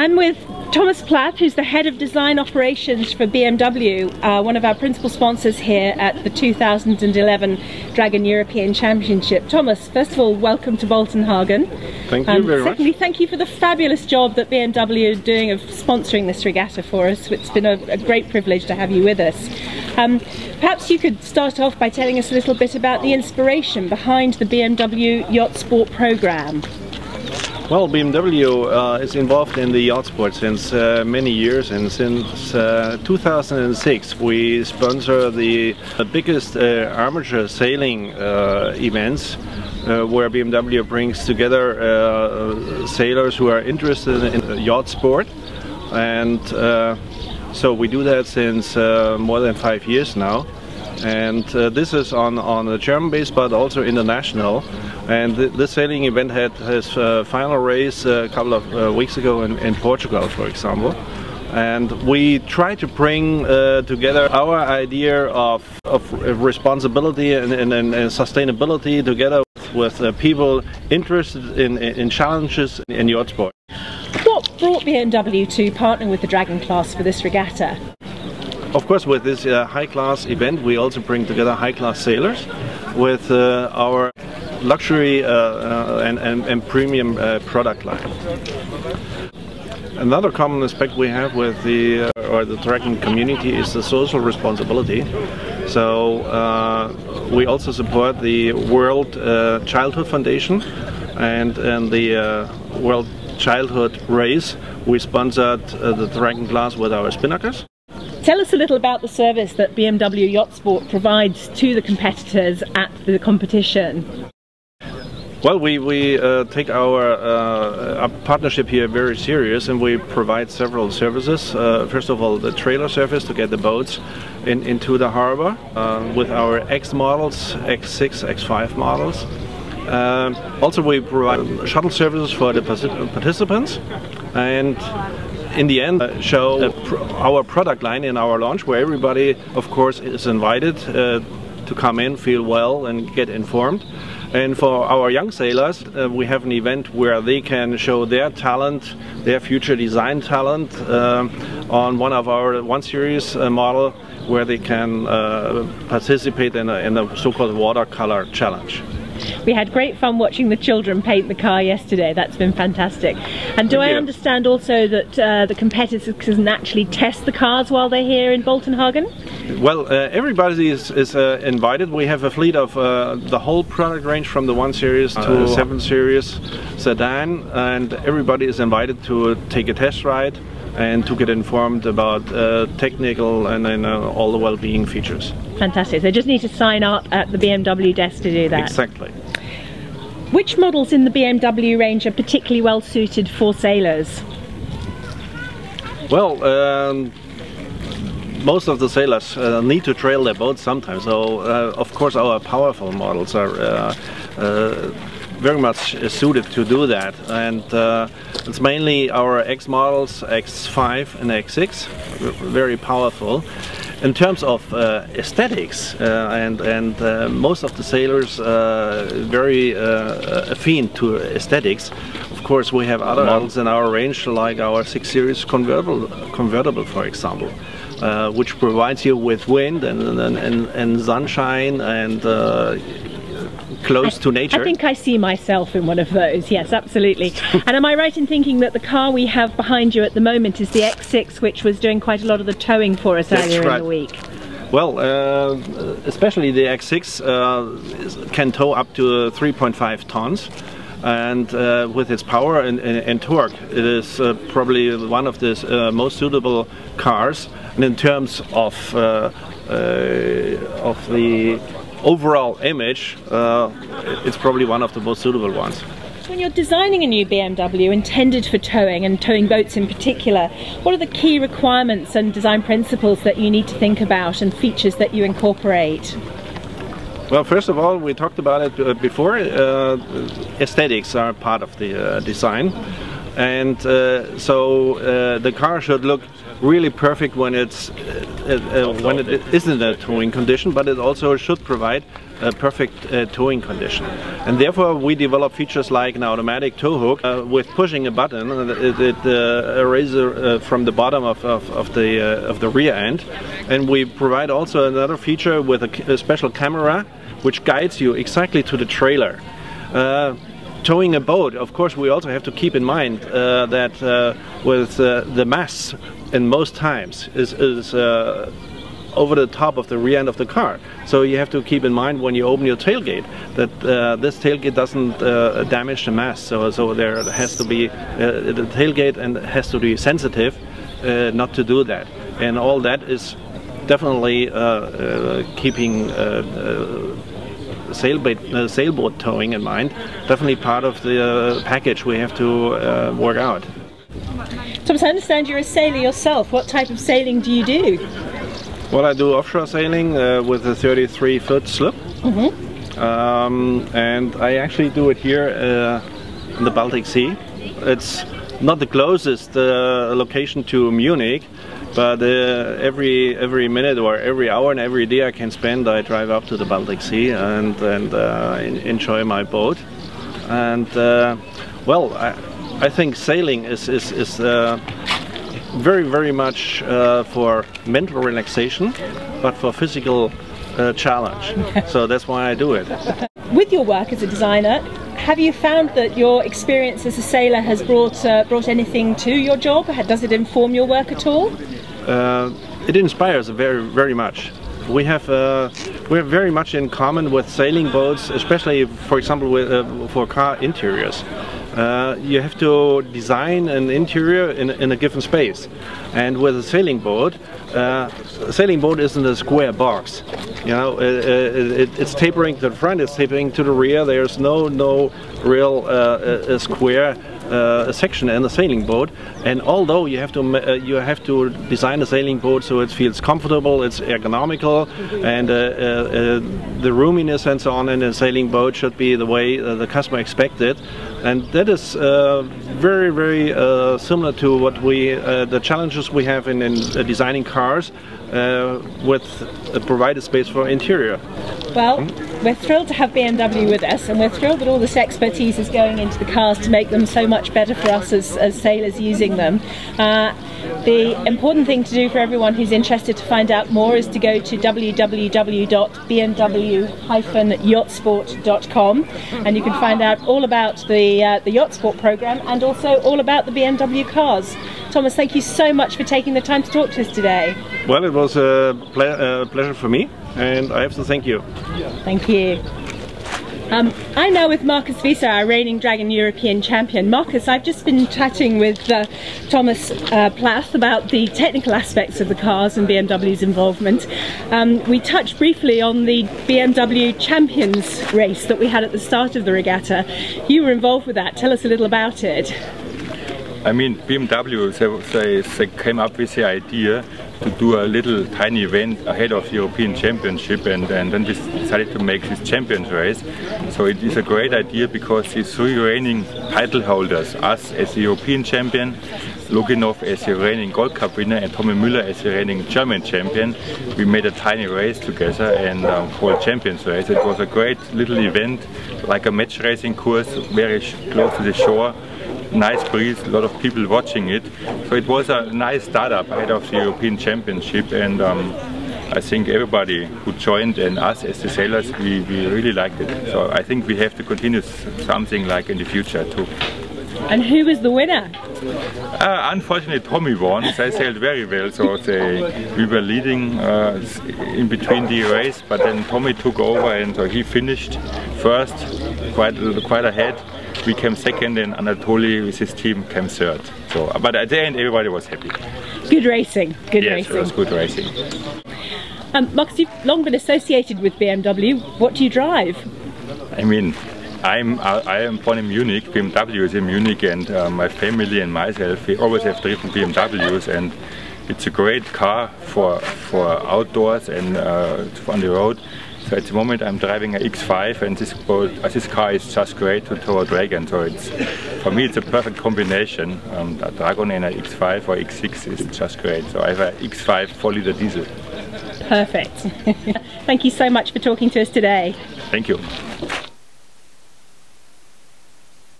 I'm with Thomas Plath, who's the head of design operations for BMW, one of our principal sponsors here at the 2011 Dragon European Championship. Thomas, first of all, welcome to Boltenhagen. Thank you very much. Secondly, thank you for the fabulous job that BMW is doing of sponsoring this regatta for us. It's been a great privilege to have you with us. Perhaps you could start off by telling us a little bit about the inspiration behind the BMW Yacht Sport program. Well, BMW is involved in the yacht sport since many years, and since 2006 we sponsor the biggest amateur sailing events where BMW brings together sailors who are interested in yacht sport, and so we do that since more than 5 years now. And this is on the German base, but also international. And this sailing event had his final race a couple of weeks ago in Portugal, for example. And we try to bring together our idea of responsibility and sustainability together with people interested in challenges in yacht sport. What brought BMW to partner with the Dragon class for this regatta? Of course, with this high-class event we also bring together high-class sailors with our luxury and premium product line. Another common aspect we have with the Dragon community is the social responsibility. So we also support the World Childhood Foundation, and the World Childhood Race we sponsored the Dragon class with our spinnakers. Tell us a little about the service that BMW Yacht Sport provides to the competitors at the competition. Well, we take our partnership here very serious, and we provide several services. First of all, the trailer service to get the boats into the harbor with our X models, X6, X5 models. Also we provide shuttle services for the participants, and in the end show our product line in our launch, where everybody of course is invited to come in, feel well and get informed. And for our young sailors we have an event where they can show their talent, their future design talent on one of our 1 Series model, where they can participate in a so-called watercolor challenge. We had great fun watching the children paint the car yesterday. That's been fantastic. And do I understand also that the competitors can actually test the cars while they're here in Boltenhagen? Well, everybody is invited. We have a fleet of the whole product range from the 1 Series to 7 Series sedan, and everybody is invited to take a test ride and to get informed about technical and all the well-being features. Fantastic. They just need to sign up at the BMW desk to do that. Exactly. Which models in the BMW range are particularly well suited for sailors? Well, most of the sailors need to trail their boats sometimes, so of course our powerful models are very much suited to do that, and it's mainly our X models, X5 and X6, very powerful. In terms of aesthetics, and most of the sailors very affine to aesthetics. Of course we have other models in our range, like our 6 Series convertible for example, which provides you with wind and sunshine and close to nature. I think I see myself in one of those, yes, absolutely. And am I right in thinking that the car we have behind you at the moment is the X6, which was doing quite a lot of the towing for us earlier in the week? Well, especially the X6 can tow up to 3.5 tons. And with its power and torque, it is probably one of the most suitable cars. And in terms of the overall image, it's probably one of the most suitable ones. When you're designing a new BMW intended for towing, and towing boats in particular, what are the key requirements and design principles that you need to think about and features that you incorporate? Well, first of all, we talked about it before, aesthetics are part of the design, and so the car should look really perfect when it isn't a towing condition, but it also should provide perfect towing condition. And therefore we develop features like an automatic tow hook. With pushing a button, it raises from the bottom of the rear end. And we provide also another feature with a special camera which guides you exactly to the trailer. Towing a boat, of course, we also have to keep in mind that with the mass, in most times, is over the top of the rear end of the car. So you have to keep in mind when you open your tailgate that this tailgate doesn't damage the mass. So there has to be the tailgate and has to be sensitive not to do that. And all that is definitely keeping sailboat towing in mind. Definitely part of the package we have to work out. Thomas, I understand you're a sailor yourself. What type of sailing do you do? Well, I do offshore sailing with a 33-foot slip. And I actually do it here in the Baltic Sea. It's not the closest location to Munich, but every minute or every hour and every day I can spend, I drive up to the Baltic Sea and enjoy my boat. And well, I think sailing is very much for mental relaxation, but for physical challenge. So that's why I do it. With your work as a designer, have you found that your experience as a sailor has brought anything to your job? Does it inform your work at all? It inspires very much. We have very much in common with sailing boats, especially, for example, for car interiors. You have to design an interior in a given space, and with a sailing boat isn't a square box. You know, it's tapering to the front, it's tapering to the rear. There's no real square section in the sailing boat. And although you have to design a sailing boat so it feels comfortable, it's ergonomical, and the roominess and so on in a sailing boat should be the way the customer expects it. And that is very similar to what the challenges we have in designing cars with a provided space for interior. Well, we're thrilled to have BMW with us, and we're thrilled that all this expertise is going into the cars to make them so much better for us as sailors using them. The important thing to do for everyone who's interested to find out more is to go to www.bmw-yachtsport.com, and you can find out all about the Yacht Sport program and also all about the BMW cars. Thomas, thank you so much for taking the time to talk to us today. Well, it was a pleasure for me, and I have to thank you. Thank you. I'm now with Marcus Wieser, our reigning Dragon European champion. Marcus, I've just been chatting with Thomas Plath about the technical aspects of the cars and BMW's involvement. We touched briefly on the BMW Champions race that we had at the start of the regatta. You were involved with that. Tell us a little about it. I mean, BMW, they came up with the idea to do a little tiny event ahead of the European Championship, and then we decided to make this Champions race. So it is a great idea because the three reigning title holders, us as the European champion, Loginov as the reigning Gold Cup winner, and Tommy Müller as the reigning German champion, we made a tiny race together and called Champions Race. It was a great little event, like a match racing course, very close to the shore. Nice breeze, a lot of people watching it. So it was a nice startup ahead of the European Championship, and I think everybody who joined and us as the sailors, we really liked it. So I think we have to continue something like in the future too. And who was the winner? Unfortunately, Tommy won. They sailed very well, so we were leading in between the race, but then Tommy took over, and so he finished first, quite ahead. We came second, and Anatoly with his team came third. So, but at the end, everybody was happy. Good racing. Good racing. Yes, it was good racing. Marcus, you've long been associated with BMW. What do you drive? I mean, I am born in Munich. BMW is in Munich, and my family and myself, we always have driven BMWs, and it's a great car for outdoors and on the road. So at the moment I'm driving a X5, and this car is just great to tow a Dragon. So for me it's a perfect combination. A Dragon and a X5 or X6 is just great. So I have a X5 4-liter diesel. Perfect. Thank you so much for talking to us today. Thank you.